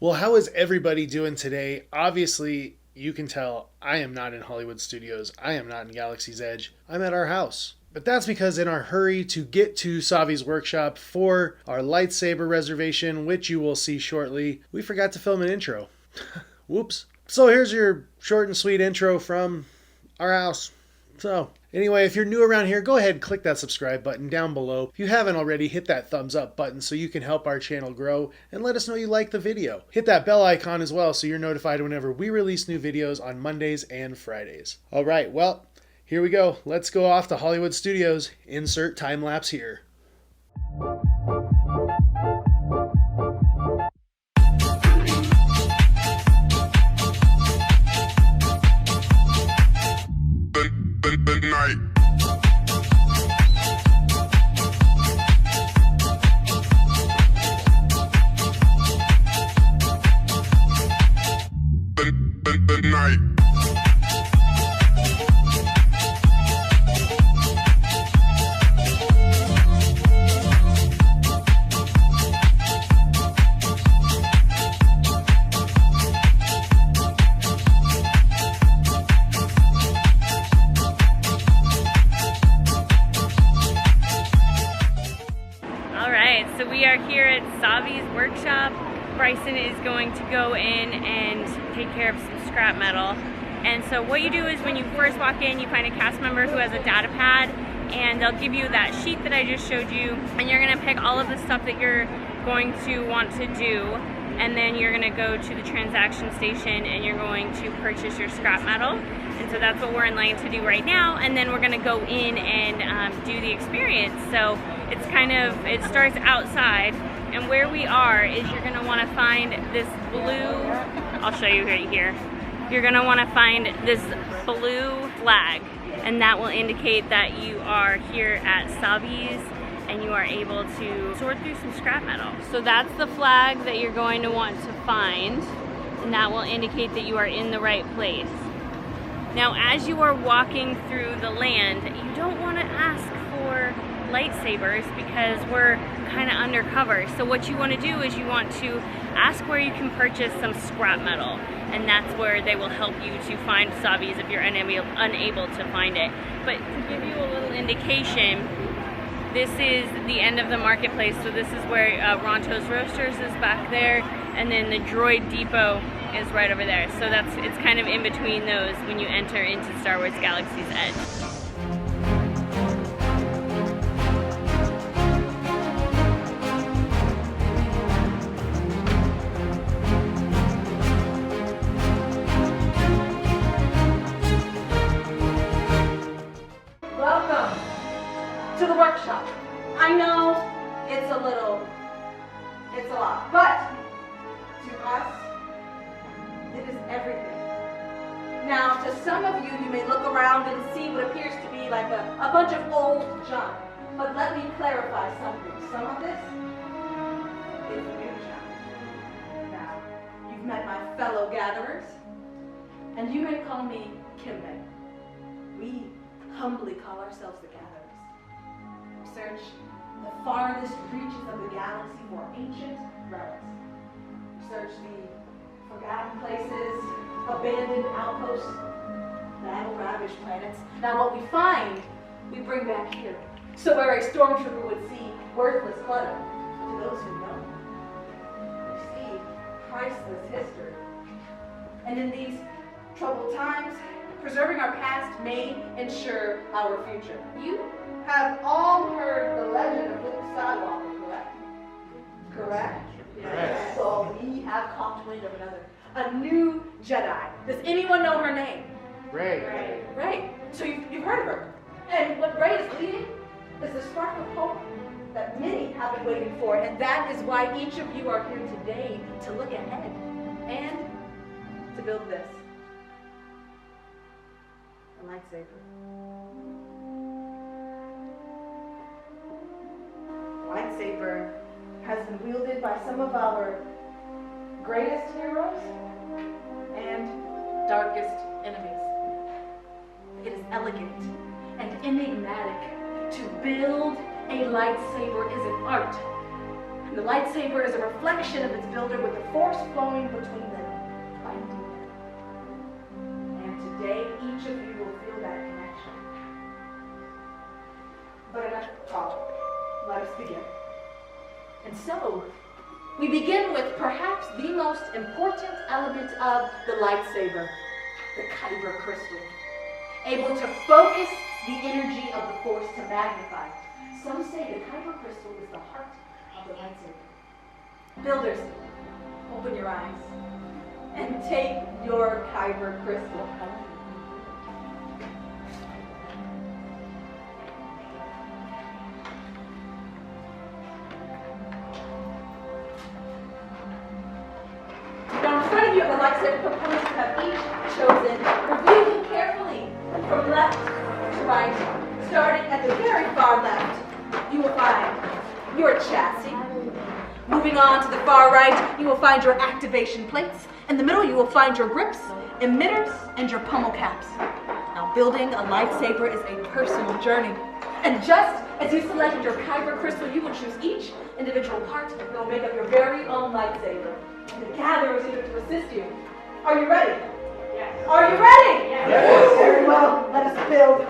Well, how is everybody doing today? Obviously, you can tell I am not in Hollywood Studios. I am not in Galaxy's Edge. I'm at our house. But that's because in our hurry to get to Savi's workshop for our lightsaber reservation, which you will see shortly, we forgot to film an intro. Whoops. So here's your short and sweet intro from our house. So anyway, if you're new around here, go ahead and click that subscribe button down below. If you haven't already, hit that thumbs up button so you can help our channel grow and let us know you like the video. Hit that bell icon as well so you're notified whenever we release new videos on Mondays and Fridays. All right, well, here we go. Let's go off to Hollywood Studios. Insert time lapse here. Night. The night. So we are here at Savi's workshop. Bryson is going to go in and take care of some scrap metal. And so what you do is when you first walk in, you find a cast member who has a data pad, and they'll give you that sheet that I just showed you, and you're gonna pick all of the stuff that you're going to want to do, and then you're gonna go to the transaction station and you're going to purchase your scrap metal. And so that's what we're in line to do right now, and then we're gonna go in and do the experience. So it's it starts outside, and where we are is you're gonna wanna find this blue, I'll show you right here. You're gonna wanna find this blue flag, and that will indicate that you are here at Savi's and you are able to sort through some scrap metal. So that's the flag that you're going to want to find, and that will indicate that you are in the right place. Now, as you are walking through the land, you don't want to ask for lightsabers because we're kind of undercover. So what you want to do is you want to ask where you can purchase some scrap metal, and that's where they will help you to find Savi's if you're unable to find it. But to give you a little indication, this is the end of the marketplace. So this is where Ronto's Roasters is back there, and then the Droid Depot is right over there. So it's kind of in between those when you enter into Star Wars Galaxy's Edge. Welcome to the workshop. I know it's a lot, but to us, it is everything. Now, to some of you, you may look around and see what appears to be like a bunch of old junk. But let me clarify something. Some of this is new junk. Now, you've met my fellow gatherers, and you may call me Kimbe. We humbly call ourselves the Gatherers. We search the farthest reaches of the galaxy for ancient relics. We search the forgotten places, abandoned outposts, battle-ravaged planets. Now what we find, we bring back here. So where a stormtrooper would see worthless clutter, to those who know, we see priceless history. And in these troubled times, preserving our past may ensure our future. You have all heard the legend of Luke Skywalker, correct? Correct? Yes. So we have caught wind of a new Jedi. Does anyone know her name? Rey. Rey. So you've heard of her. And what Rey is leading is the spark of hope that many have been waiting for. And that is why each of you are here today, to look ahead and to build this. A lightsaber. Lightsaber has been wielded by some of our greatest heroes and darkest enemies. It is elegant and enigmatic. To build a lightsaber is an art, And the lightsaber is a reflection of its builder with the force flowing between them, binding them. And today, each of you will feel that connection. But enough talk. Let us begin. And so, we begin with perhaps the most important element of the lightsaber, the kyber crystal, able to focus the energy of the force to magnify. Some say the kyber crystal is the heart of the lightsaber. Builders, open your eyes and take your kyber crystal. Now in front of you are the lightsaber components you have each chosen. Review them carefully from left to right. Starting at the very far left, you will find your chassis. Moving on to the far right, you will find your activation plates. In the middle, you will find your grips, emitters, and your pommel caps. Now, building a lightsaber is a personal journey. And just as you selected your kyber crystal, you will choose each individual part that will make up your very own lightsaber. And the gatherer is here to assist you. Are you ready? Yes. Are you ready? Yes. Very well. Let us build.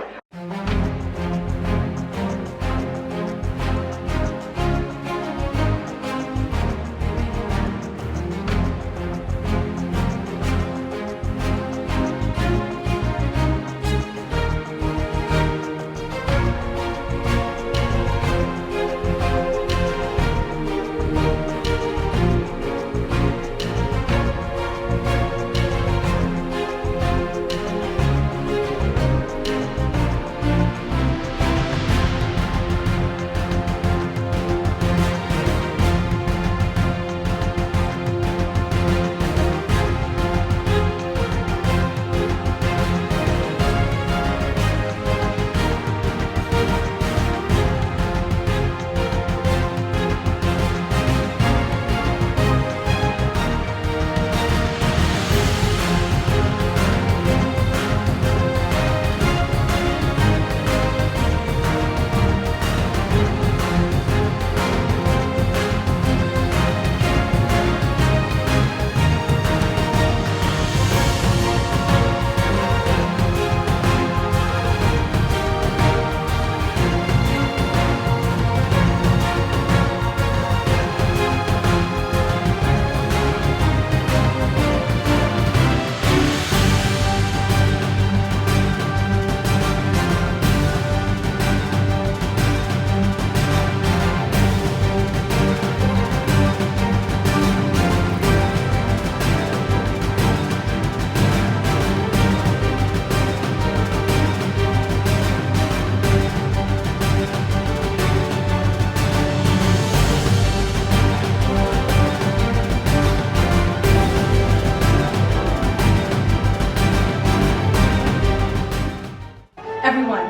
Everyone,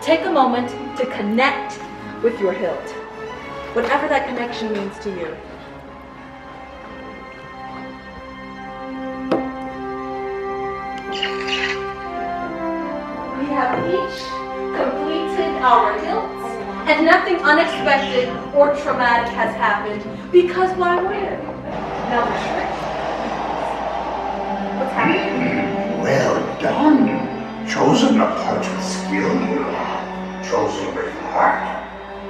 take a moment to connect with your hilt, whatever that connection means to you. We have each completed our hilts, and nothing unexpected or traumatic has happened, because why would it? Now the trick. What's happening? Well done. Chosen apart with skill, chosen with heart.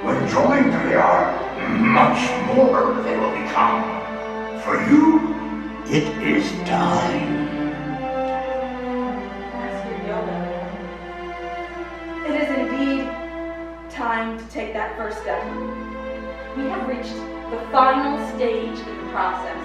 When joined, they are much more they will become. For you, it is time. Master Yoda, it is indeed time to take that first step. We have reached the final stage in the process,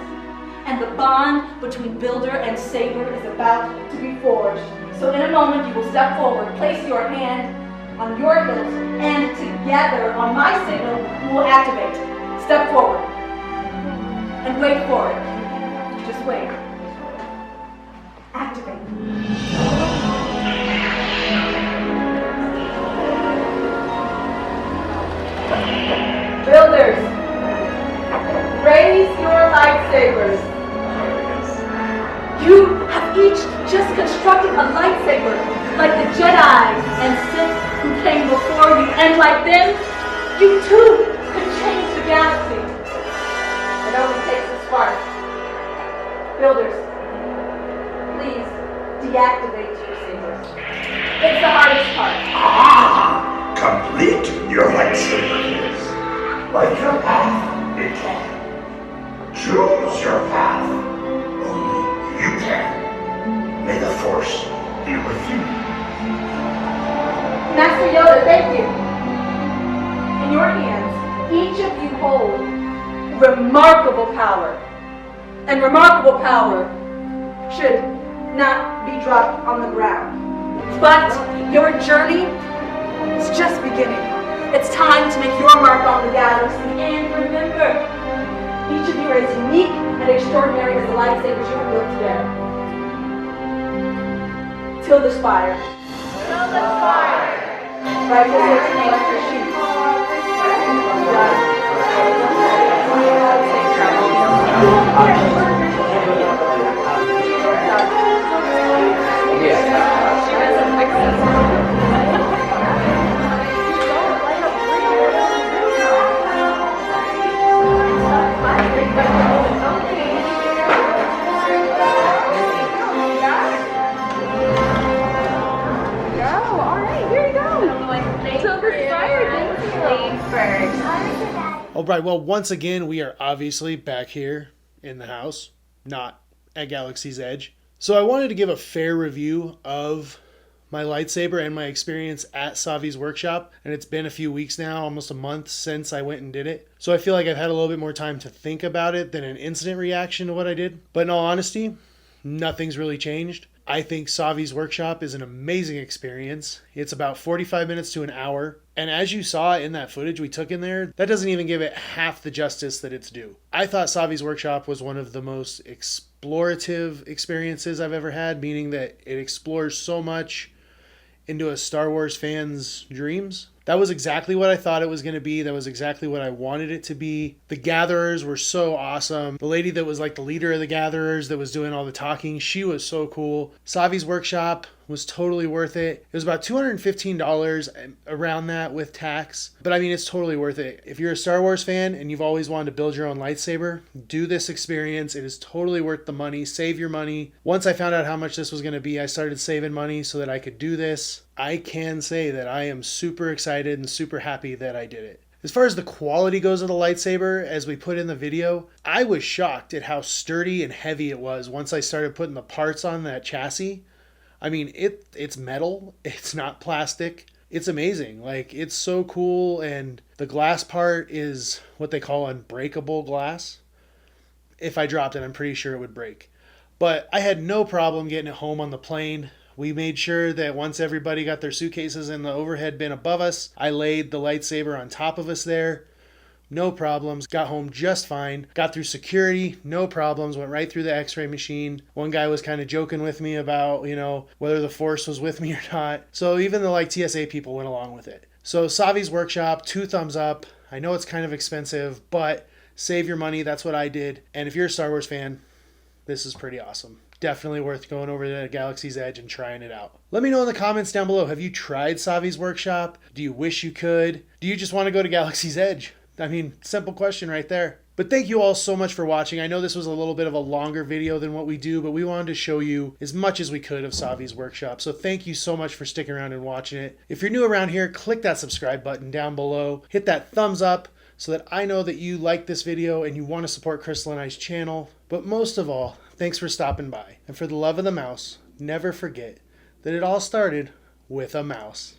and the bond between builder and saber is about to be forged. So in a moment, you will step forward, place your hand on your hilt, and together, on my signal, we will activate. Step forward. And wait for it. Just wait. Activate. Builders, raise your lightsabers. You have each just constructed a lightsaber, like the Jedi and Sith who came before you, and like them, you too could change the galaxy. It only takes a spark. Builders, please deactivate your sabers. It's the hardest part. Ah! Complete your lightsaber is. Light your path, it can. Choose your path. Only you can. May the Force be with you. Master Yoda, thank you. In your hands, each of you hold remarkable power. And remarkable power should not be dropped on the ground. But your journey is just beginning. It's time to make your mark on the galaxy. And remember, each of you are as unique and extraordinary as the lightsabers you have built together. Till the spire. Till the spire. Rifle switch and electric sheets. All right, well, once again, we are obviously back here in the house, not at Galaxy's Edge. So I wanted to give a fair review of my lightsaber and my experience at Savi's workshop. And it's been a few weeks now, almost a month since I went and did it. So I feel like I've had a little bit more time to think about it than an instant reaction to what I did. But in all honesty, nothing's really changed. I think Savi's workshop is an amazing experience. It's about 45 minutes to an hour. And as you saw in that footage we took in there, that doesn't even give it half the justice that it's due. I thought Savi's workshop was one of the most explorative experiences I've ever had, meaning that it explores so much into a Star Wars fan's dreams. That was exactly what I thought it was going to be. That was exactly what I wanted it to be. The gatherers were so awesome. The lady that was like the leader of the gatherers that was doing all the talking, she was so cool. Savi's workshop was totally worth it. It was about $215 around that with tax. But I mean, it's totally worth it. If you're a Star Wars fan and you've always wanted to build your own lightsaber, do this experience. It is totally worth the money. Save your money. Once I found out how much this was going to be, I started saving money so that I could do this. I can say that I am super excited and super happy that I did it. As far as the quality goes of the lightsaber, as we put in the video, I was shocked at how sturdy and heavy it was once I started putting the parts on that chassis. I mean, it's metal. It's not plastic. It's amazing. Like, it's so cool. And the glass part is what they call unbreakable glass. If I dropped it, I'm pretty sure it would break. But I had no problem getting it home on the plane. We made sure that once everybody got their suitcases in the overhead bin above us, I laid the lightsaber on top of us there. No problems. Got home just fine. Got through security. No problems. Went right through the x-ray machine. One guy was kind of joking with me about, whether the Force was with me or not. So even the TSA people went along with it. So Savi's workshop, 2 thumbs up. I know it's kind of expensive, but save your money. That's what I did. And if you're a Star Wars fan, this is pretty awesome. Definitely worth going over to Galaxy's Edge and trying it out. Let me know in the comments down below. Have you tried Savi's workshop? Do you wish you could? Do you just want to go to Galaxy's Edge? I mean, simple question right there. But thank you all so much for watching. I know this was a little bit of a longer video than what we do, but we wanted to show you as much as we could of Savi's workshop. So thank you so much for sticking around and watching it. If you're new around here, click that subscribe button down below. Hit that thumbs up so that I know that you like this video and you want to support Crystal and I's channel. But most of all, thanks for stopping by. And for the love of the mouse, never forget that it all started with a mouse.